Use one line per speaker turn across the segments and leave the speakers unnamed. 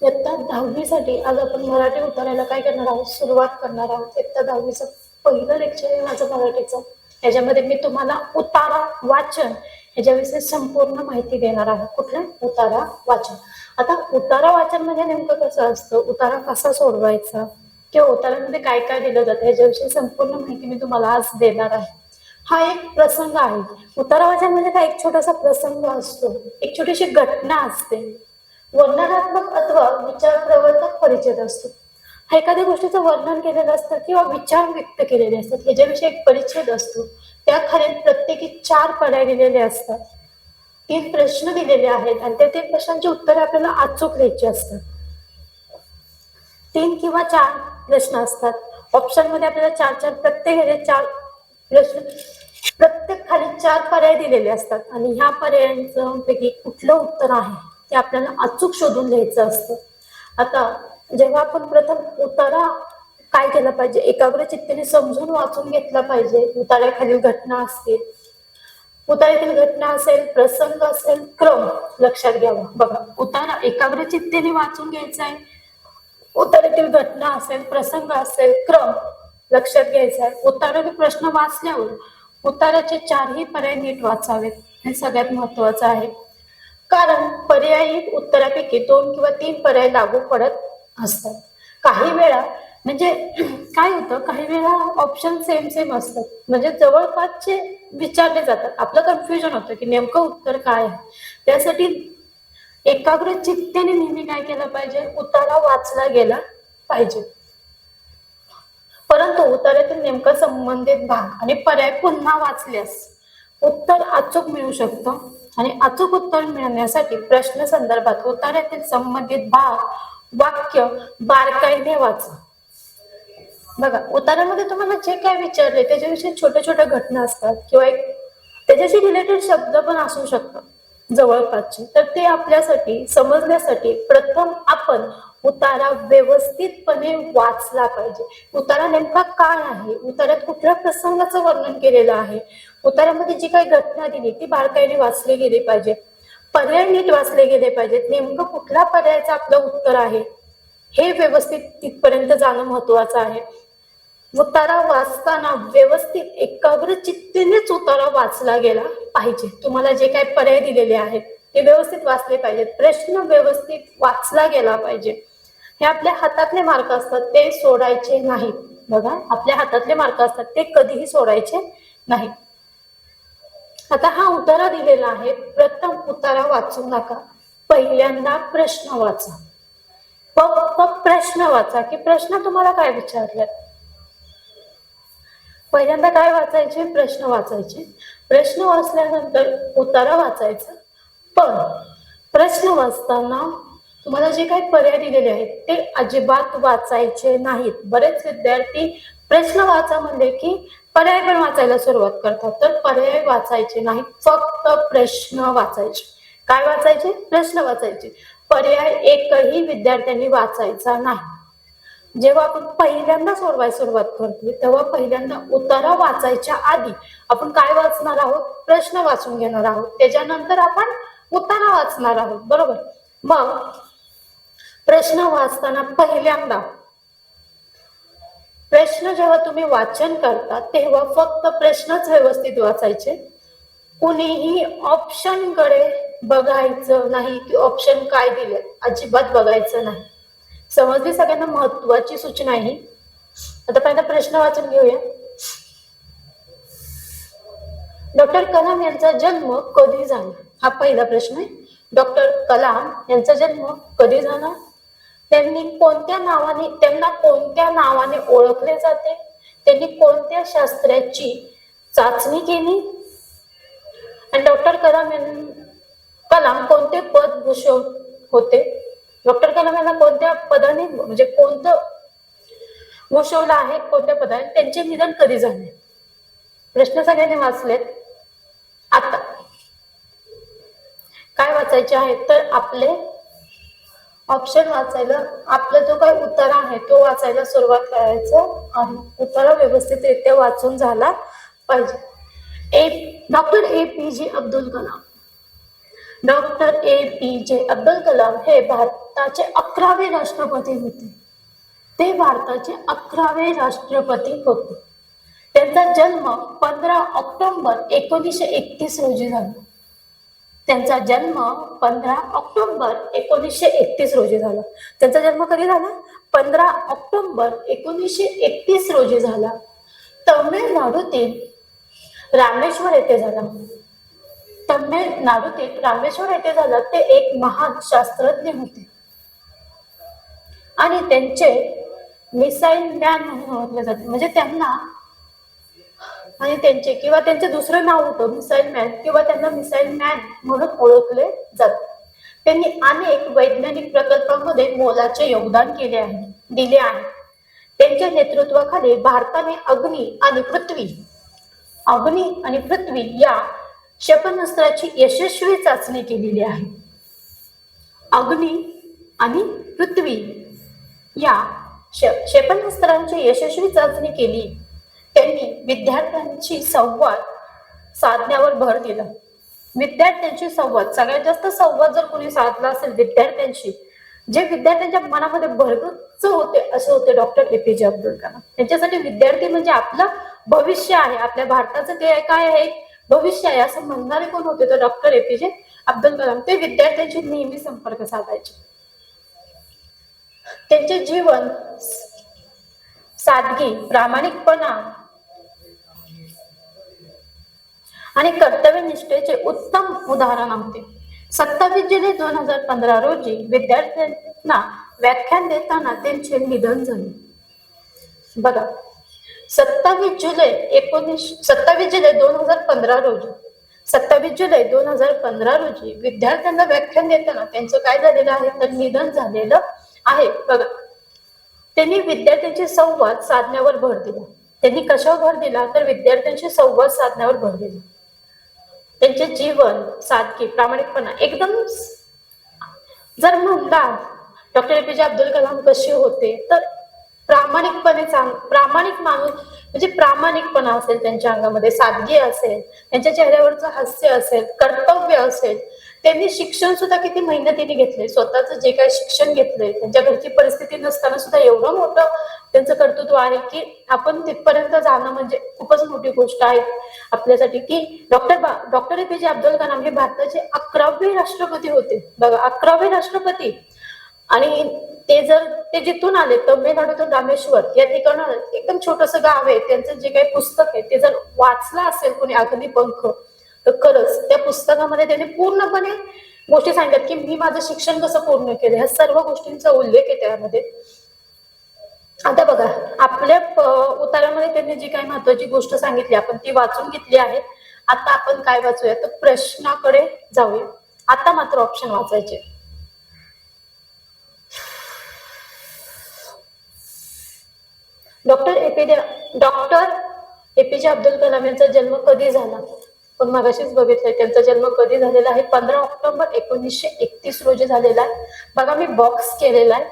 इयत्ता 10वी साठी आज आपण मराठी उतारायला काय करणार आहोत, सुरुवात करणार आहोत. इयत्ता 10वीचं पहिलं लेक्चर आहे माझं मराठीचं. याच्यामध्ये मी तुम्हाला उतारा वाचन याच्याविषयी संपूर्ण माहिती देणार आहे. कुठलं? उतारा वाचन. आता उतारा वाचन म्हणजे नेमकं कसं असतं, उतारा कसा सोडवायचा किंवा उतारामध्ये काय काय दिलं जातं याच्याविषयी संपूर्ण माहिती मी तुम्हाला आज देणार आहे. हा एक प्रसंग आहे. उतारा वाचन म्हणजे काय, एक छोटासा प्रसंग असतो, एक छोटीशी घटना असते, वर्णनात्मक अथवा विचार प्रवर्तक परिचय असतो. एखाद्या गोष्टीचं वर्णन केलेलं असतं किंवा विचार व्यक्त केलेले असतात, ह्याच्याविषयी एक परिच्छेद असतो. त्याखाली प्रत्येकी 4 पर्याय दिलेले असतात, 3 प्रश्न दिलेले आहेत आणि त्या 3 प्रश्नांची उत्तरे आपल्याला अचूक द्यायची असतात. 3 किंवा 4 प्रश्न असतात. ऑप्शन मध्ये आपल्याला 4 प्रत्येक 4 प्रश्न, प्रत्येक खाली 4 पर्याय दिलेले असतात आणि ह्या पर्यायांपैकी कुठलं उत्तर आहे ते आपल्याला अचूक शोधून लिहायचं असतं. आता जेव्हा आपण प्रथम उतारा काय केला पाहिजे, एकाग्र चित्ताने समजून वाचून घेतला पाहिजे. उतार्याखालील घटना असतील, उतार्यातील घटना असेल, प्रसंग असेल, क्रम लक्षात घ्यावा. बघा, उतारा एकाग्र चित्ताने वाचून घ्यायचा आहे. उतार्यातील घटना असेल, प्रसंग असेल, क्रम लक्षात घ्यायचा आहे. उतार्यातील प्रश्न वाचल्यावर उतार्याचे 4ही पर्याय नीट वाचावेत, हे सगळ्यात महत्वाचं आहे. कारण पर्यायी उत्तरापैकी 2 किंवा 3 पर्याय लागू पडत असतात. काही वेळा म्हणजे काय होतं, काही वेळा ऑप्शन सेम असतात, म्हणजे जवळपासचे विचारले जातात. आपलं कन्फ्युजन होतं की नेमकं उत्तर काय आहे. त्यासाठी एकाग्र चित्ताने नेहमी काय केलं पाहिजे, उतारा वाचला गेला पाहिजे. परंतु उतार्यातील नेमका संबंधित भाग आणि पर्याय पुन्हा वाचल्यास उत्तर अचूक मिळू शकतं. आणि अचूक उत्तर मिळवण्यासाठी प्रश्न संदर्भात उतार्यातील संबंधित भाग, वाक्य बारकाईने वाचा. बघा, उतार्यामध्ये तुम्हाला जे काय विचारले त्याच्याविषयी छोट्या छोट्या घटना असतात किंवा एक त्याच्याशी रिलेटेड शब्द पण असू शकतात जवळपासचे. तर ते आपल्यासाठी समजण्यासाठी प्रथम आपण उतारा व्यवस्थितपणे वाचला पाहिजे. उतारा नेमका काय आहे, उतार्यात कुठल्या प्रसंगाचं वर्णन केलेलं आहे, उतार्यामध्ये जी काही घटना दिली ती बारकाईने वाचली गेली पाहिजे. पर्याय नीट वाचले गेले पाहिजेत. नेमकं कुठल्या पर्यायाचं आपलं उत्तर आहे हे व्यवस्थित तिथपर्यंत जाणं महत्वाचं आहे. उतारा वाचताना व्यवस्थित एकाग्र चित्तेनेच उतारा वाचला गेला पाहिजे. तुम्हाला जे काही पर्याय दिलेले आहेत ते व्यवस्थित वाचले पाहिजेत. प्रश्न व्यवस्थित वाचला गेला पाहिजे. हे आपल्या हातातले मार्क असतात, ते सोडायचे नाहीत. बघा, आपल्या हातातले मार्क असतात ते कधीही सोडायचे नाहीत. आता हा उतारा दिलेला आहे, प्रथम उतारा वाचू नका, पहिल्यांदा प्रश्न वाचा. फक्त प्रश्न वाचा की प्रश्न तुम्हाला काय विचारले. पहिल्यांदा काय वाचायचे, प्रश्न वाचायचे. प्रश्न वाचल्यानंतर उतारा वाचायचा. पण प्रश्न वाचताना तुम्हाला जे काही पर्याय दिलेले आहेत ते अजिबात वाचायचे नाहीत. बरेच विद्यार्थी प्रश्न वाचा म्हणले की पर्याय पण वाचायला सुरुवात करतात, तर पर्याय वाचायचे नाहीत, फक्त प्रश्न वाचायचे. काय वाचायचे, प्रश्न वाचायचे. पर्याय एकही विद्यार्थ्यांनी वाचायचा नाही. जेव्हा आपण पहिल्यांदा सोडवायला सुरुवात करतो तेव्हा पहिल्यांदा उतारा वाचायच्या आधी आपण काय वाचणार आहोत, प्रश्न वाचून घेणार आहोत. त्याच्यानंतर आपण उतारा वाचणार आहोत, बरोबर. मग प्रश्न वाचताना पहिल्यांदा प्रश्न जेव्हा तुम्ही वाचन करता तेव्हा फक्त प्रश्नच व्यवस्थित वाचायचे. कुणीही ऑप्शन कडे बघायचं नाही की ऑप्शन काय दिले, अजिबात बघायचं नाही. समजली सगळ्यांना महत्वाची सूचना आहे. आता पहिला प्रश्न वाचून घेऊया. डॉक्टर कलाम यांचा जन्म कधी झाला, हा पहिला प्रश्न आहे. डॉक्टर कलाम यांचा जन्म कधी झाला, त्यांना कोणत्या नावाने ओळखले जाते, त्यांनी कोणत्या शास्त्राची चाचणी केली, आणि डॉक्टर कलाम कोणते पद भूषण होते. डॉक्टर कलाम यांना कोणत्या पदाने म्हणजे कोणतं भूषवलं आहे, कोणत्या पदाने, त्यांचे निधन कधी झाले. प्रश्न सगळ्यांनी वाचलेत. आता काय वाचायचे आहे, तर आपले ऑप्शन वाचायला, आपला जो काही उत्तर आहे तो वाचायला सुरुवात करायचं आणि उत्तर व्यवस्थितरित्या वाचून झाला पाहिजे. Doctor APJ Abdul Kalam doctor APJ Abdul Kalam हे भारताचे 11वे राष्ट्रपती होते. ते भारताचे 11वे राष्ट्रपती होते. त्यांचा जन्म 15 ऑक्टोबर 1931 रोजी झाला. त्यांचा जन्म 15 ऑक्टोबर 1931 रोजी झाला. त्यांचा जन्म कधी झाला? 15 ऑक्टोबर 1931 रोजी झाला. तमिळनाडूतील रामेश्वर येथे झाला. तमिळनाडूतील रामेश्वर येथे झाला. ते एक महान शास्त्रज्ञ होते आणि त्यांचे मिसाईल मॅन म्हणून ओळखले जाते. म्हणजे त्यांना आणि त्यांचे दुसरं नाव होतं मिसाईल मॅन किंवा त्यांना मिसाईल मॅन म्हणून ओळखले जाते. त्यांनी अनेक वैज्ञानिक प्रकल्पांमध्ये मोलाचे योगदान दिले आहे. त्यांच्या नेतृत्वाखाली भारताने अग्नी आणि पृथ्वी या क्षेपणास्त्राची यशस्वी चाचणी केलेली आहे. अग्नी आणि पृथ्वी या क्षेपणास्त्रांची यशस्वी चाचणी केली. त्यांनी विद्यार्थ्यांशी संवाद साधण्यावर भर दिला. सगळ्यात जास्त संवाद जर कोणी साधला असेल विद्यार्थ्यांशी, जे विद्यार्थ्यांच्या मनामध्ये भरगच्च होते असे होते डॉक्टर APJ अब्दुल कलाम. त्यांच्यासाठी विद्यार्थी म्हणजे आपलं भविष्य आहे, आपल्या भारताचं ते काय आहे भविष्य आहे असं म्हणणारे कोण होते तर डॉक्टर APJ अब्दुल कलाम. ते विद्यार्थ्यांशी नेहमी संपर्क साधायचे. त्यांचे जीवन सादगी, प्रामाणिकपणा आणि कर्तव्यनिष्ठेचे उत्तम उदाहरण होते. 27 जुलै 2015 रोजी विद्यार्थ्यांना व्याख्यान देताना त्यांचे निधन झाले. बघा, 27 जुलै 2015 रोजी विद्यार्थ्यांना व्याख्यान देताना त्यांचं काय झालेलं आहे तर निधन झालेलं आहे. बघा, त्यांनी विद्यार्थ्यांशी संवाद साधण्यावर भर दिला. त्यांनी कशावर भर दिला तर विद्यार्थ्यांशी संवाद साधण्यावर भर दिला. त्यांचे जीवन सादगी, प्रामाणिकपणा एकदम जर म्हणला डॉक्टर APJ अब्दुल कलाम कसे होते तर प्रामाणिक माणूस म्हणजे प्रामाणिकपणा असेल त्यांच्या अंगामध्ये, सादगी असेल, त्यांच्या चेहऱ्यावरचं हास्य असेल, कर्तव्य असेल. त्यांनी शिक्षण सुद्धा किती मेहनतीने घेतले. स्वतःच जे काही शिक्षण घेतलंय, त्यांच्या घरची परिस्थिती नसताना सुद्धा एवढं मोठं त्यांचं कर्तृत्व आहे की आपण तिथपर्यंत जाणं म्हणजे खूपच मोठी गोष्ट आहे आपल्यासाठी. की डॉक्टर APJ अब्दुल कलाम हे भारताचे 11वे राष्ट्रपती होते. बघा, 11वे राष्ट्रपती. आणि ते जिथून आले तमिळनाडूतून रामेश्वर या ठिकाणी एकदम छोटस गाव आहे. त्यांचं जे काही पुस्तक आहे ते जर वाचलं असेल कोणी अग्निपंख तर खरंच त्या पुस्तकामध्ये त्यांनी पूर्णपणे गोष्टी सांगतात की मी माझं शिक्षण कसं पूर्ण केलं, ह्या सर्व गोष्टींचा उल्लेख आहे त्यामध्ये. आता बघा, आपल्या उतारामध्ये त्यांनी जी काही महत्वाची गोष्ट सांगितली आपण ती वाचून घेतली आहे. आता आपण काय वाचूया तर प्रश्नाकडे जाऊया. आता मात्र ऑप्शन वाचायचे. डॉक्टर APJ अब्दुल कलाम यांचा जन्म कधी झाला? पण मगाशीच बघितलंय त्यांचा जन्म कधी झालेला आहे. 15 ऑक्टोबर 1931 रोजी झालेला आहे. बघा, मी बॉक्स केलेला आहे.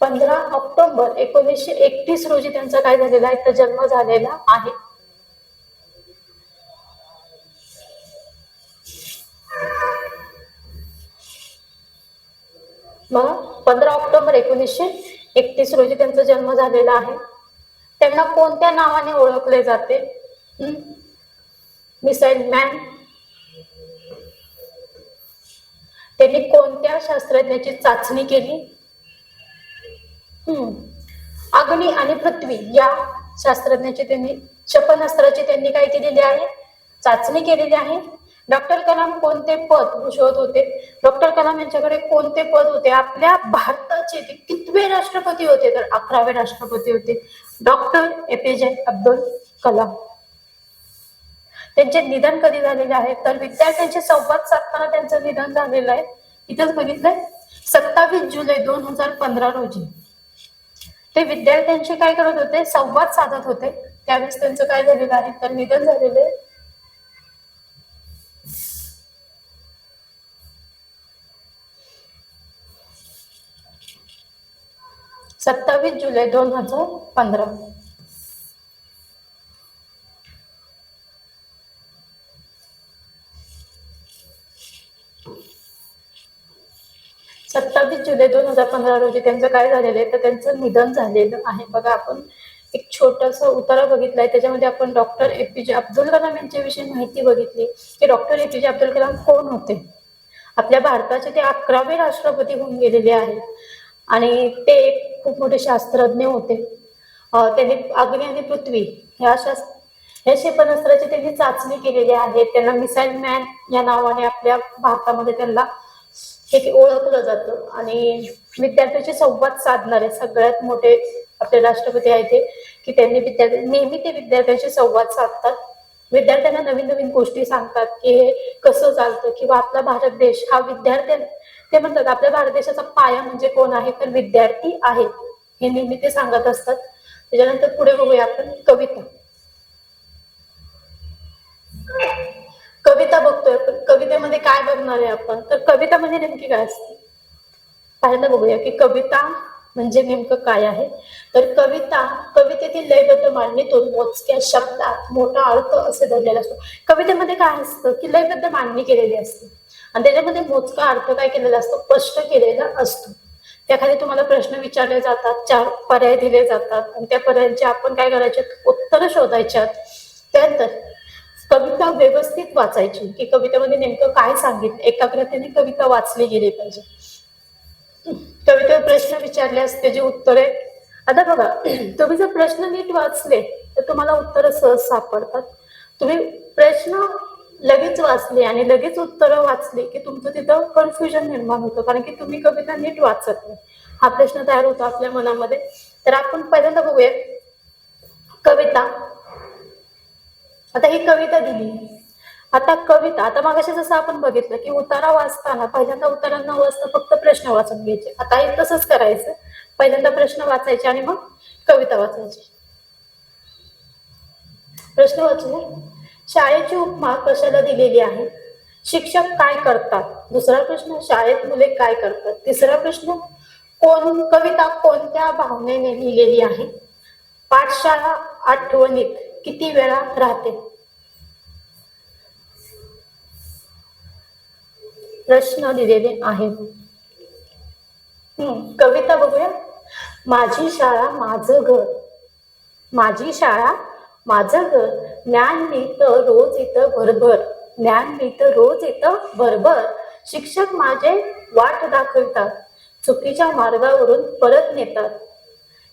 15 ऑक्टोबर 1931 रोजी त्यांचा काय झालेला आहे तर जन्म झालेला आहे. मग 15 ऑक्टोबर 1931 रोजी त्यांचा जन्म झालेला आहे. त्यांना कोणत्या नावाने ओळखले जाते? Missile man. त्यांनी कोणत्या शास्त्रज्ञाची चाचणी केली? अग्नी आणि पृथ्वी या शास्त्रज्ञाची त्यांनी क्षेपणास्त्राची त्यांनी काय केलेली आहे चाचणी केलेली आहे. डॉक्टर कलाम कोणते पद भूषवत होते? डॉक्टर कलाम यांच्याकडे कोणते पद होते? आपल्या भारताचे ते कितवे राष्ट्रपती होते तर 11वे राष्ट्रपती होते डॉक्टर APJ अब्दुल कलाम. त्यांचे निधन कधी झालेले आहे तर विद्यार्थ्यांशी संवाद साधताना त्यांचं निधन झालेलं आहे. इथंच बघितलंय 27 जुलै 2015 रोजी ते विद्यार्थ्यांशी काय करत होते संवाद साधत होते. त्यावेळेस त्यांचं काय झालेलं आहे तर निधन झालेलं आहे. 27 जुलै 2015. 27 जुलै 2015 रोजी त्यांचं काय झालेलं आहे, तर त्यांचं निधन झालेलं आहे. बघा, आपण एक छोटासा उतारा बघितलाय, त्याच्यामध्ये आपण डॉक्टर APJ अब्दुल कलाम यांच्याविषयी माहिती बघितली की डॉक्टर APJ अब्दुल कलाम कोण होते. आपल्या भारताचे ते 11वे राष्ट्रपती होऊन गेलेले आहेत आणि ते एक खूप मोठे शास्त्रज्ञ होते. त्यांनी अग्नी आणि पृथ्वी या क्षेपणास्त्राची त्यांनी चाचणी केलेली आहे. त्यांना मिसाईल मॅन या नावाने आपल्या भारतामध्ये त्यांना हे ओळखलं जातं. आणि विद्यार्थ्यांशी संवाद साधणारे सगळ्यात मोठे आपले राष्ट्रपती आहेत ते, की त्यांनी नेहमी ते विद्यार्थ्यांशी संवाद साधतात, विद्यार्थ्यांना नवीन नवीन गोष्टी सांगतात की हे कसं चालतं, किंवा आपला भारत देश हा ते म्हणतात आपल्या भारत देशाचा पाया म्हणजे कोण आहे, तर विद्यार्थी आहेत, हे नेहमी ते सांगत असतात. त्याच्यानंतर पुढे बघूया आपण कविता. कविता बघतोय, पण कवितेमध्ये काय बघणार आहे आपण, तर कविता म्हणजे नेमकी काय असते पहिल्यांदा बघूया की कविता म्हणजे नेमकं काय आहे. तर कवितेतील लयबद्ध मांडणीतून मोजक्या शब्दात मोठा अर्थ असे धरलेला असतो. कवितेमध्ये काय असतं की लयबद्ध मांडणी केलेली असते आणि त्याच्यामध्ये मोजका अर्थ काय केलेला असतो, स्पष्ट केलेला असतो. त्याखाली तुम्हाला प्रश्न विचारले जातात, 4 पर्याय दिले जातात आणि त्या पर्यायांचे आपण काय करायचे, उत्तर शोधायच्यात. त्यानंतर कविता व्यवस्थित वाचायची की कवितेमध्ये नेमकं काय सांगितलं, एकाग्रतेने कविता वाचली गेली पाहिजे. कवितेवर प्रश्न विचारले असते जे उत्तरे, आता बघा तुम्ही जर प्रश्न नीट वाचले तर तुम्हाला उत्तर सहज सापडतात. तुम्ही प्रश्न लगेच वाचले आणि लगेच उत्तर वाचले की तुमचं तिथं कन्फ्युजन निर्माण होतं, कारण की तुम्ही कविता नीट वाचत नाही, हा प्रश्न तयार होतो आपल्या मनामध्ये. तर आपण पहिल्यांदा बघूया कविता. आता ही कविता दिली, आता मागाशी जसं आपण बघितलं की उतारा वाचताना पहिल्यांदा उतारा न वाचता फक्त प्रश्न वाचून घ्यायचे. आता हे तसंच करायचं, पहिल्यांदा प्रश्न वाचायचे आणि मग कविता वाचायची. प्रश्न वाचले, शाळेची उपमा कशाला दिलेली आहे, शिक्षक काय करतात. दुसरा प्रश्न, शाळेत मुले काय करतात. तिसरा प्रश्न, कविता कोणत्या भावनेने लिहिलेली आहे. पाठशाळा आठवणीत किती वेळा राहते. प्रश्न दिलेले आहे. कविता बघूया. माझी शाळा माझं घर, माझी शाळा माझं घर, ज्ञान मिळतं रोज इथं भरभर, ज्ञान मिळतं रोज इथं भरभर, शिक्षक माझे वाट दाखवतात, चुकीच्या मार्गावरून परत नेतात,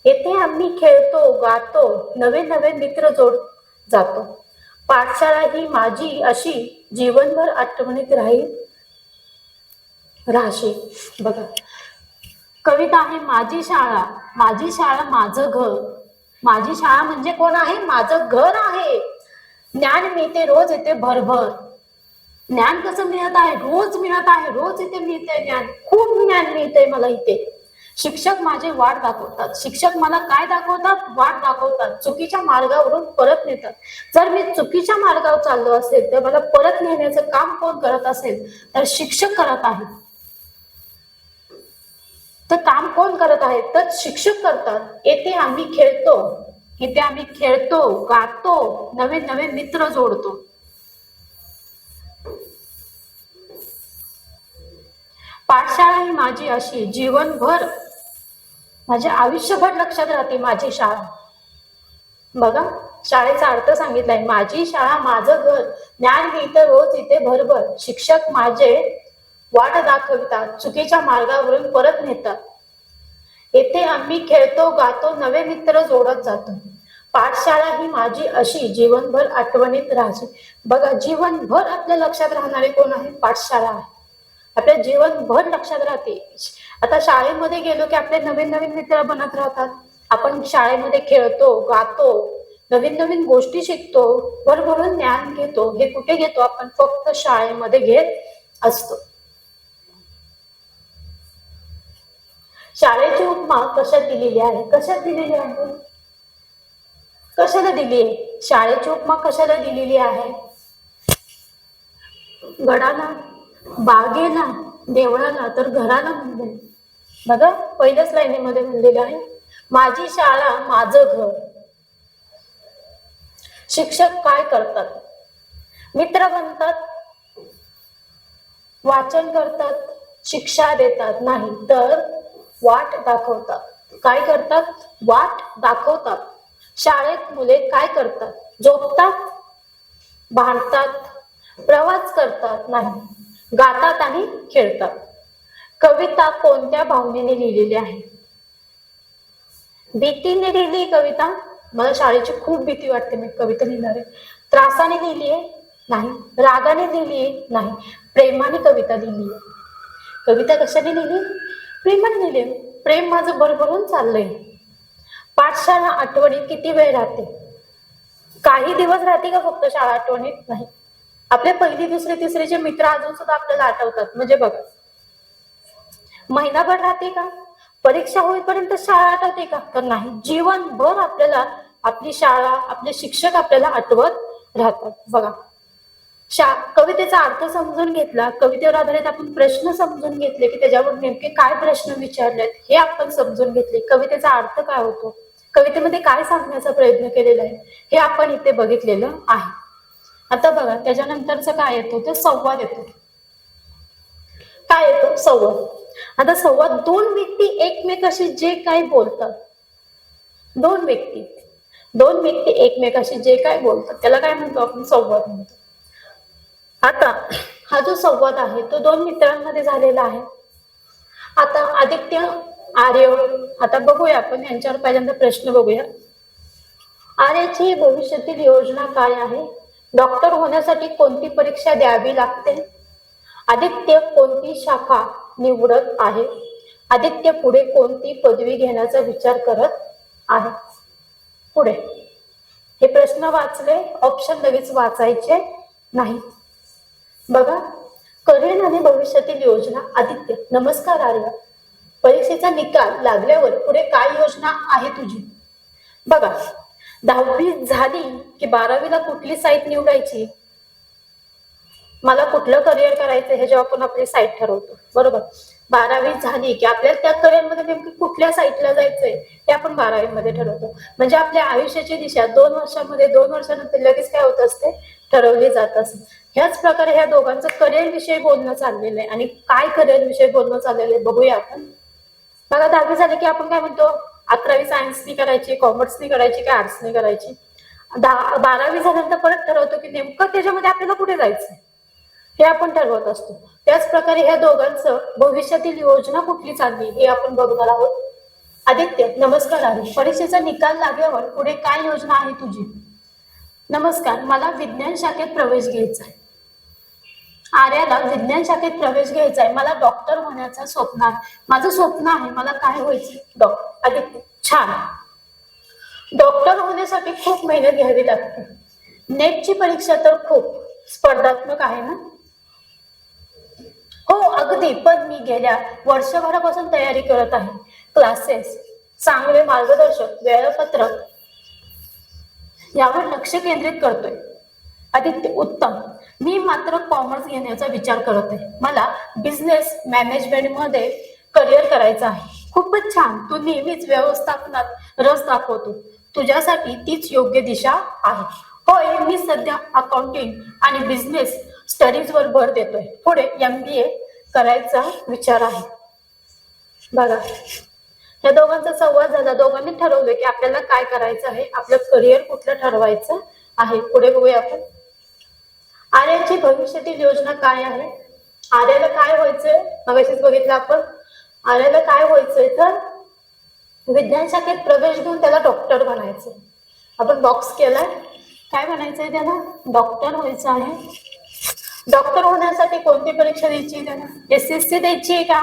येथे आम्ही खेळतो गातो, नवे नवे मित्र जोड जातो, पाठशाळा ही माझी अशी जीवनभर आठवणीत राहशी. बघा, कविता आहे माझी शाळा माझं घर. माझी शाळा म्हणजे कोण आहे, माझं घर आहे. ज्ञान मिळते रोज येते भरभर. ज्ञान कसं मिळत आहे, रोज मिळत आहे, रोज इथे मिळते ज्ञान, खूप ज्ञान मिळते मला इथे. शिक्षक माझे वाट दाखवतात, शिक्षक मला काय दाखवतात, वाट दाखवतात, चुकीच्या मार्गावरून परत नेतात. जर मी चुकीच्या मार्गावर चाललो असेल तर मला परत नेण्याचं काम कोण करत असेल, तर शिक्षक करत आहे. तर काम कोण करत आहे, तर शिक्षक करतात. येथे आम्ही खेळतो गातो, नवे नवे मित्र जोडतो. पाठशाळा ही माझी अशी जीवनभर, माझ्या आयुष्यभर लक्षात राहते माझी शाळा. बघा, शाळेचा अर्थ सांगितलाय, माझी शाळा माझं घर, ज्ञान मिळतं रोज इथे भरभर, शिक्षक माझे वाट दाखवितात, चुकीच्या मार्गावरून परत नेतात, येथे आम्ही खेळतो गातो, नवे मित्र जोडत जातो, पाठशाळा ही माझी अशी जीवनभर आठवणीत राहायची. बघा, जीवनभर आपल्या लक्षात राहणारे कोण आहे, पाठशाळा आहे. आपल्या जीवनभर लक्षात राहते. आता शाळेमध्ये गेलो की आपले नवीन नवीन मित्र बनत राहतात. आपण शाळेमध्ये खेळतो गातो, नवीन नवीन गोष्टी शिकतो, भरभरून ज्ञान घेतो. हे कुठे घेतो आपण, फक्त शाळेमध्ये घेत असतो. शाळेची उपमा कशात दिलेली आहे, कशाला दिली आहे शाळेची उपमा कशाला दिलेली आहे. गडाला, बागेला, देवळाला, तर घराला म्हणले. बघा, पहिल्याच लाईनीमध्ये म्हणलेलं आहे, माझी शाळा माझं घर. शिक्षक काय करतात, मित्र बनतात, वाचन करतात, शिक्षा देतात नाही तर वाट दाखवतात. काय करतात? वाट दाखवतात. शाळेत मुले काय करतात? झोपतात, भांडतात, प्रवास करतात नाही, गातात आणि खेळतात. कविता कोणत्या भावनेने लिहिलेली आहे? भीतीने लिहिली कविता. मला शाळेची खूप भीती वाटते, मी कविता लिहिणार आहे. त्रासाने लिहिली आहे? नाही. रागाने लिहिली आहे? नाही. प्रेमाने कविता लिहिली आहे. कविता कशाने लिहिली? प्रेमाने लिहिली. प्रेम माझं भरभरून चाललंय. पाठशाळा आठवणीत किती वेळ राहते? काही दिवस राहते का फक्त शाळा आठवणीत? नाही. आपले पहिली, दुसरी, तिसरीचे मित्र अजून सुद्धा आपल्याला आठवतात. म्हणजे बघा, महिनाभर राहते का? परीक्षा होईपर्यंत शाळा आठवते का? तर नाही. जीवनभर आपल्याला आपली शाळा, आपले शिक्षक आपल्याला आठवत राहतात. बघा, कवितेचा अर्थ समजून घेतला, कवितेवर आधारित आपण प्रश्न समजून घेतले की त्याच्यावर नेमके काय प्रश्न विचारलेत हे आपण समजून घेतले. कवितेचा अर्थ काय होतो, कवितेमध्ये काय सांगण्याचा प्रयत्न केलेला आहे हे आपण इथे बघितलेलं आहे. आता बघा, त्याच्यानंतरच काय येतो? तर संवाद येतो. काय येतो? संवाद. आता संवाद, दोन व्यक्ती एकमेकाशी जे काय बोलतात, दोन व्यक्ती एकमेकाशी जे काय बोलतात त्याला काय म्हणतो आपण? संवाद म्हणतो. आता हा जो संवाद आहे तो दोन मित्रांमध्ये झालेला आहे. आता आदित्य, आर्य, आता बघूया आपण यांच्यावर पहिल्यांदा प्रश्न बघूया. आर्याची भविष्यातील योजना काय आहे? डॉक्टर होण्यासाठी कोणती परीक्षा द्यावी लागते? आदित्य कोणती शाखा निवडत आहे? आदित्य पुढे कोणती पदवी घेण्याचा विचार करत आहे? पुढे हे प्रश्न वाचले, ऑप्शन लगेच वाचायचे नाही. बघा, करिअर आणि भविष्यातील योजना. आदित्य, नमस्कार आर्य, परीक्षेचा निकाल लागल्यावर पुढे काय योजना आहे तुझी? बघा, 10वी झाली की 12वीला कुठली साईट निवडायची, मला कुठलं करिअर करायचं हे जेव्हा आपण आपली साईट ठरवतो, बरोबर. 12वी झाली की आपल्याला त्या करिअरमध्ये नेमकं कुठल्या साईटला जायचंय हे आपण 12वी मध्ये ठरवतो. म्हणजे आपल्या आयुष्याची दिशा 2 वर्षांमध्ये, 2 वर्षानंतर लगेच काय होत असते? ठरवली जात असते. ह्याच प्रकारे ह्या दोघांचं करिअर विषयी बोलणं चाललेलं आहे. आणि काय करिअर विषयी बोलणं चाललेलं आहे बघूया आपण. बघा, 10वी झाली की आपण काय म्हणतो? 11वी सायन्सनी करायची, कॉमर्सनी करायची, काय आर्ट्सनी करायची. 12वी झाल्यानंतर परत ठरवतो की नेमकं त्याच्यामध्ये आपल्याला कुठे जायचंय हे आपण ठरवत असतो. त्याच प्रकारे ह्या दोघांचं भविष्यातील योजना कुठली चालली हे आपण बघणार आहोत. आदित्य, नमस्कार आर्य, परीक्षेचा निकाल लागल्यावर पुढे काय योजना आहे तुझी? नमस्कार, मला विज्ञान शाखेत प्रवेश घ्यायचा आहे. आर्याला विज्ञान शाखेत प्रवेश घ्यायचा आहे, मला डॉक्टर होण्याचं स्वप्न आहे. माझं स्वप्न आहे, मला काय व्हायचं? डॉक्टर. आदित्य, छान. डॉक्टर होण्यासाठी खूप मेहनत घ्यावी लागते. नेटची परीक्षा तर खूप स्पर्धात्मक आहे ना? हो अगदी, पण मी गेल्या वर्षभरापासून तयारी करत आहे. क्लासेस, चांगले मार्गदर्शक, वेळापत्रक यावर लक्ष केंद्रित करतोय. आदित्य, उत्तम. मी मात्र कॉमर्स घेण्याचा विचार करत आहे. मला बिझनेस मॅनेजमेंट मध्ये करिअर करायचं आहे. खूपच छान, तू नेहमीच व्यवस्थापनात रस दाखवतो. तुझ्यासाठी तीच योग्य दिशा आहे. होय, मी सध्या अकाउंटिंग आणि बिझनेस स्टडीज वर भर देतोय. पुढे MBA करायचा विचार आहे. बघा, या दोघांचा संवाद झाला. दोघांनी ठरवलं की आपल्याला काय करायचं आहे, आपलं करिअर कुठलं ठरवायचं आहे. पुढे बघूया आपण. आर्याची भविष्यातील योजना काय आहे? आर्याला काय व्हायचंय? मगाशीच बघितलं आपण. आर्याला काय व्हायचंय तर विज्ञान शाखेत प्रवेश घेऊन त्याला डॉक्टर बनायचं. आपण बॉक्स केलाय. काय बनायचंय त्याला? डॉक्टर व्हायचं आहे. डॉक्टर होण्यासाठी कोणती परीक्षा द्यायची आहे त्याला? SSC द्यायची आहे का?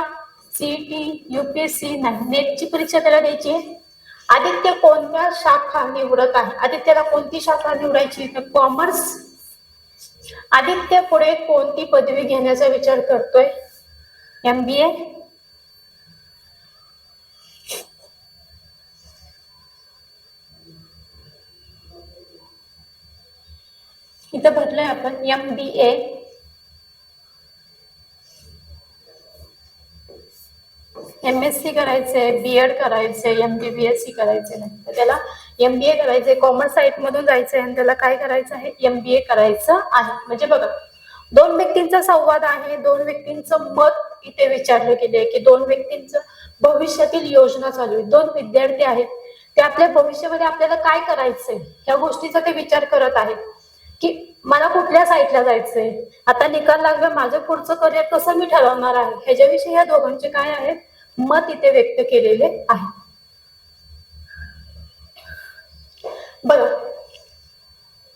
CET, UPSC? नाही, नेटची परीक्षा त्याला द्यायची आहे. आदित्य कोणत्या शाखा निवडत आहे? आदित्यला कोणती शाखा निवडायची? तर कॉमर्स. आदित्य पुढे कोणती पदवी घेण्याचा विचार करतोय? MBA. इथं भरलंय आपण MBA. MSc करायचंय, BEd करायचंय, MBBSc करायचंय. नाही तर त्याला MBA करायचंय. कॉमर्स साईट मधून जायचंय आणि त्याला काय करायचं आहे? MBA करायचं आहे. म्हणजे बघा, दोन व्यक्तींचा संवाद आहे, दोन व्यक्तींचं मत इथे विचारलं गेले की दोन व्यक्तींचं भविष्यातील योजना चालू आहे. दोन विद्यार्थी आहेत, ते आपल्या भविष्यामध्ये आपल्याला काय करायचंय ह्या गोष्टीचा ते विचार करत आहेत की मला कुठल्या साईडला जायचंय, आता निकाल लागला, माझं पुढचं करिअर कसं मी ठरवणार आहे, ह्याच्याविषयी या दोघांचे काय आहेत मत इथे व्यक्त केलेले आहे. बघा,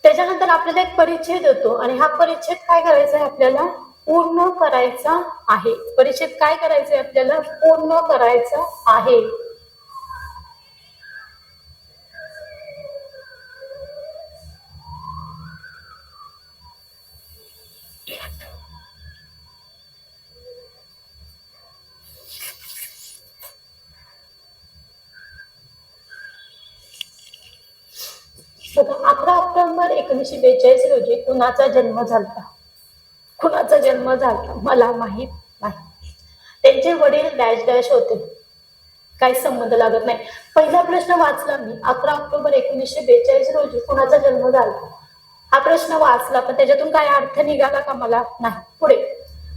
त्याच्यानंतर आपल्याला एक परिच्छेद येतो आणि हा परिच्छेद काय करायचा आहे आपल्याला पूर्ण करायचा आहे. परिच्छेद काय करायचंय आपल्याला पूर्ण करायचा आहे. बघा, 11 ऑक्टोबर 1942 रोजी कुणाचा जन्म झाला? कुणाचा जन्म झाला मला माहित नाही. त्यांचे वडील डॅश डॅश होते, काही संबंध लागत नाही. पहिला प्रश्न वाचला मी, 11 ऑक्टोबर 1942 रोजी कुणाचा जन्म झाला, हा प्रश्न वाचला, पण त्याच्यातून काय अर्थ निघाला का मला नाही. पुढे,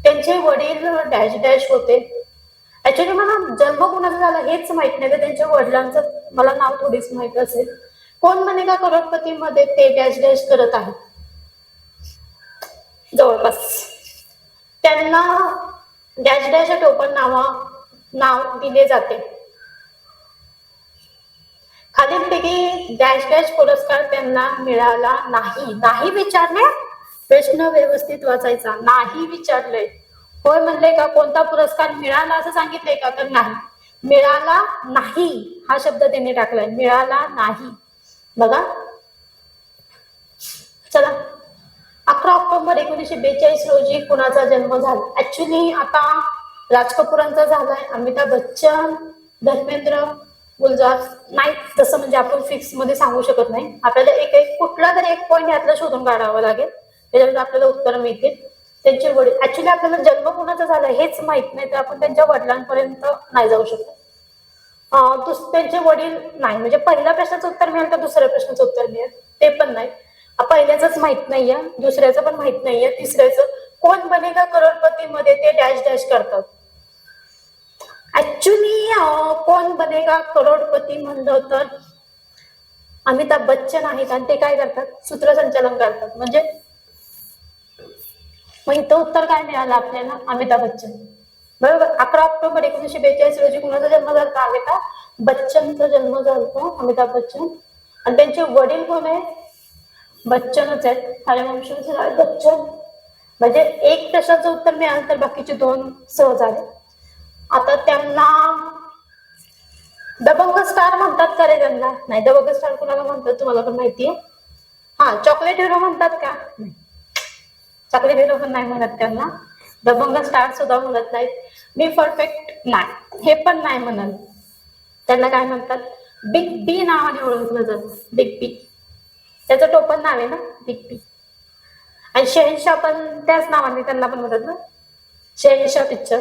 त्यांचे वडील डॅश डॅश होते. ऍक्च्युली मला जन्म कुणाचा झाला हेच माहित नाही, तर त्यांच्या वडिलांचं मला नाव थोडीच माहित असेल. कोण बनेगा करोडपती मध्ये ते डॅश डॅश करत आहे जवळपास. त्यांना डॅश डॅश टोपण नाव दिले जाते. खालीलपैकी डॅश डॅश पुरस्कार त्यांना मिळाला नाही. नाही विचारले, प्रश्न व्यवस्थित वाचायचा. नाही विचारले, होय म्हणले का कोणता पुरस्कार मिळाला असं सांगितलंय का, तर नाही. मिळाला नाही हा शब्द त्यांनी टाकलाय, मिळाला नाही. बघा, चला, 11 ऑक्टोबर 1942 रोजी कुणाचा जन्म झाला? ऍक्च्युली आता राज कपूरांचा झालाय, अमिताभ बच्चन, धर्मेंद्र, गुलजार नाही, तसं म्हणजे आपण फिक्स मध्ये सांगू शकत नाही. आपल्याला एक कुठला तरी एक पॉईंट यातला शोधून काढावा लागेल, त्याच्यामध्ये आपल्याला उत्तर मिळतील. त्यांचे वडील, ऍक्च्युली आपल्याला जन्म कुणाचा झाला हेच माहित नाही, तर आपण त्यांच्या वडिलांपर्यंत नाही जाऊ शकत. त्यांचे वडील नाही, म्हणजे पहिल्या प्रश्नाचं उत्तर मिळेल तर दुसऱ्या प्रश्नाचं उत्तर मिळेल ते पण नाही. पहिल्याच माहित नाहीये, दुसऱ्याचं पण माहित नाहीये, तिसऱ्याचं कोण बनेगा करोडपती मध्ये ते डॅश डॅश करतात. ऍक्च्युली कोण बनेगा करोडपती म्हणलं तर अमिताभ बच्चन आहेत आणि ते काय करतात सूत्रसंचालन करतात. म्हणजे मग इथं उत्तर काय मिळालं आपल्याला, अमिताभ बच्चन. बरोबर. 11 ऑक्टोबर 1942 रोजी कुणाचा जन्म झाला? अमिताभ बच्चनचा जन्म झाला, अमिताभ बच्चन. आणि त्यांचे वडील कोण आहे? बच्चनच आहेत, हरिवंश राय बच्चन. म्हणजे एक प्रश्नाचं उत्तर मिळालं तर बाकीचे दोन सहज आले. आता त्यांना दबंग स्टार म्हणतात का रे त्यांना? नाही, दबंग स्टार कुणाला म्हणतात तुम्हाला पण माहितीये? हा, चॉकलेट हिरो म्हणतात का? चॉकलेट हिरो पण नाही म्हणत त्यांना, दबंग स्टार सुद्धा म्हणत नाहीत. मी परफेक्ट नाही हे पण नाही म्हणत. त्यांना काय म्हणतात? बिग बी नावाने ओळखलं जातं, बिग बी. त्याचं टोपण नाव आहे ना, बिग बी. आणि शहनशाह पण त्याच नावाने त्यांना पण म्हणतात ना, शहनशाह पिक्चर.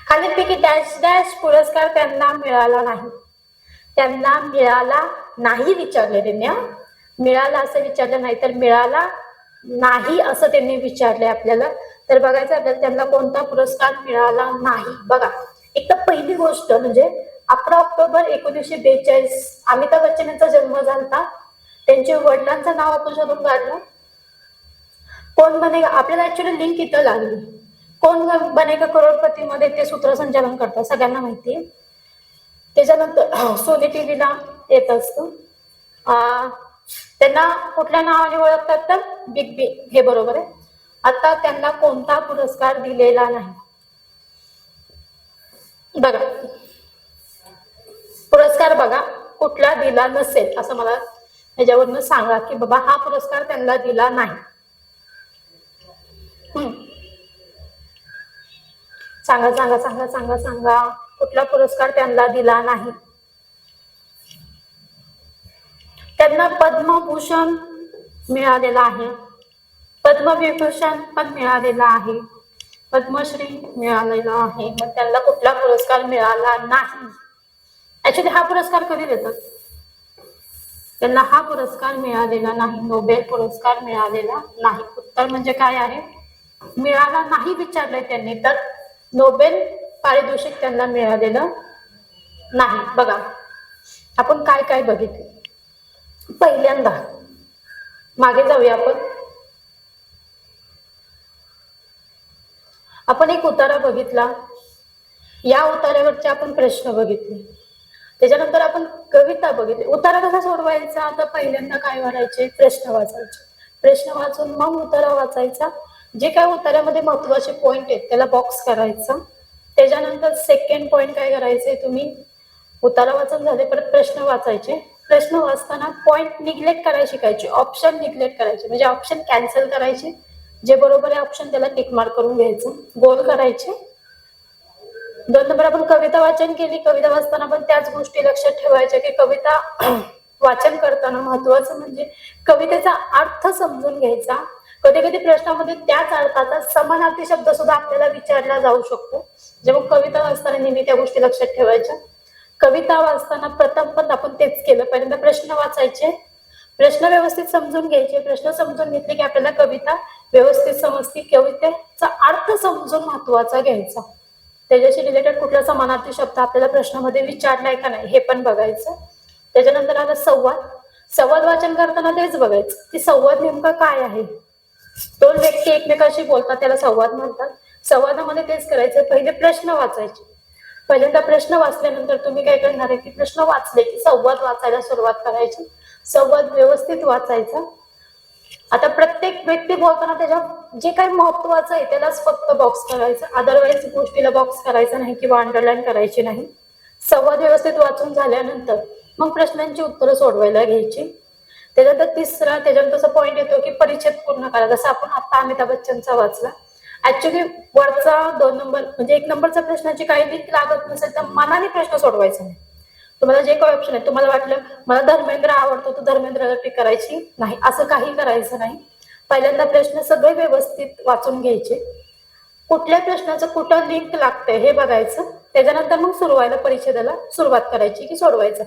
खालीलपैकी डॅश डॅश पुरस्कार त्यांना मिळाला नाही. त्यांना मिळाला नाही विचारले त्यांनी, मिळाला असं विचारलं नाही, तर मिळाला नाही असं त्यांनी विचारलंय आपल्याला. तर बघायचं आपल्याला त्यांना कोणता पुरस्कार मिळाला नाही. बघा, एक तर पहिली गोष्ट म्हणजे 11 ऑक्टोबर 1942 अमिताभ बच्चन यांचा जन्म झाला. त्यांच्या वडिलांचं नाव आपण शोधून काढलं. कोण बनेगा, आपल्याला ऍक्च्युली लिंक इथं लागली. कोण बनेगा करोडपती मध्ये ते सूत्रसंचालन करतात, सगळ्यांना माहिती आहे. त्याच्यानंतर सोनी टीव्हीला येत असतं. त्यांना कुठल्या नावाने ओळखतात? तर बिग बी, हे बरोबर आहे. आता त्यांना कोणता पुरस्कार दिलेला नाही? बघा, पुरस्कार बघा कुठला दिला नसेल असं मला ह्याच्यावरनं सांगा की बाबा हा पुरस्कार त्यांना दिला नाही. सांगा सांगा सांगा सांगा सांगा, कुठला पुरस्कार त्यांना दिला नाही? त्यांना पद्मभूषण मिळालेला आहे, पद्मविभूषण पण मिळालेला आहे, पद्मश्री मिळालेला आहे. मग त्यांना कुठला पुरस्कार मिळाला नाही? ऍक्च्युली हा पुरस्कार कधी देतात? त्यांना हा पुरस्कार मिळालेला नाही, नोबेल पुरस्कार मिळालेला नाही. उत्तर म्हणजे काय आहे? मिळाला नाही विचारलंय त्यांनी, तर नोबेल पारितोषिक त्यांना मिळालेलं नाही. बघा आपण काय काय बघितलं. पहिल्यांदा मागे जाऊया आपण एक उतारा बघितला, या उतार्यावरचे आपण प्रश्न बघितले, त्याच्यानंतर आपण कविता बघितली. उतारा कसा सोडवायचा? आता पहिल्यांदा काय वाचायचे? प्रश्न वाचायचे. प्रश्न वाचून मग उतारा वाचायचा. जे काय उतार्यामध्ये महत्वाचे पॉइंट आहेत त्याला बॉक्स करायचा. त्याच्यानंतर सेकंड पॉइंट काय करायचे? तुम्ही उतारा वाचून झाले परत प्रश्न वाचायचे. प्रश्न वाचताना पॉइंट निग्लेक्ट करायला शिकायचे, ऑप्शन निग्लेक्ट करायचे, म्हणजे ऑप्शन कॅन्सल करायचे. जे बरोबर आहे ऑप्शन त्याला टिक मार्क करून घ्यायचं, गोल करायचे. 2 नंबर आपण कविता वाचन केली. कविता वाचताना पण त्याच गोष्टी लक्षात ठेवायच्या की कविता वाचन करताना महत्वाचं म्हणजे कवितेचा अर्थ समजून घ्यायचा. कधी कधी प्रश्नामध्ये त्याच अर्थाचा समानार्थी शब्द सुद्धा आपल्याला विचारला जाऊ शकतो, जेव्हा कविता वाचताना नेहमी त्या गोष्टी लक्षात ठेवायच्या. कविता वाचताना प्रथम पण आपण तेच केलं, पहिल्यांदा प्रश्न वाचायचे, प्रश्न व्यवस्थित समजून घ्यायचे. प्रश्न समजून घेतले की आपल्याला कविता व्यवस्थित समजते. कवितेचा अर्थ समजून महत्वाचा घ्यायचा. त्याच्याशी रिलेटेड कुठला समानार्थी शब्द आपल्याला प्रश्नामध्ये विचारलाय का नाही हे पण बघायचं. त्याच्यानंतर आता संवाद. संवाद वाचन करताना तेच बघायचं की संवाद नेमका काय आहे. 2 व्यक्ती एकमेकाशी बोलतात त्याला संवाद म्हणतात. संवादामध्ये तेच करायचं, पहिले प्रश्न वाचायचे. पहिल्यांदा प्रश्न वाचल्यानंतर तुम्ही काय करणार आहे की प्रश्न वाचले की संवाद वाचायला सुरुवात करायची. संवाद व्यवस्थित वाचायचा. आता प्रत्येक व्यक्ती बोलताना त्याच्या जे काही महत्वाचं आहे त्यालाच फक्त बॉक्स करायचं, अदरवाईज गोष्टीला बॉक्स करायचा नाही किंवा अंडरलाईन करायची नाही. संवाद व्यवस्थित वाचून झाल्यानंतर मग प्रश्नांची उत्तरं सोडवायला घ्यायची. त्याच्यानंतर तिसरा त्याच्यानंतर तसा पॉइंट येतो की परिच्छेद पूर्ण करा. जसं आपण आता अमिताभ बच्चनचा वाचला. ऍक्च्युली वरचा 2 नंबर म्हणजे 1 नंबरचा प्रश्नाची काही लिंक लागत नसेल तर मनाने प्रश्न सोडवायचा नाही. तुम्हाला जे काही ऑप्शन आहे, तुम्हाला वाटलं मला धर्मेंद्र आवडतो तर धर्मेंद्रला टिक करायची नाही, असं काही करायचं नाही. पहिल्यांदा प्रश्न सगळे व्यवस्थित वाचून घ्यायचे. कुठल्या प्रश्नाचं कुठं लिंक लागतंय हे बघायचं. त्याच्यानंतर मग परिच्छेदाला सुरुवात करायची की सोडवायचं.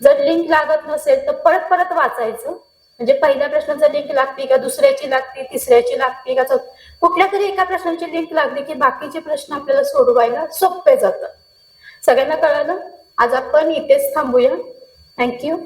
जर लिंक लागत नसेल तर परत परत वाचायचं. म्हणजे पहिल्या प्रश्नाचं लिंक लागते का, दुसऱ्याची लागते, तिसऱ्याची लागते का, कुठल्या तरी एका प्रश्नाची लिंक लागली की बाकीचे प्रश्न आपल्याला सोडवायला सोपे जातात. सगळ्यांना कळालं? आज आपण इथेच थांबूया. थँक्यू.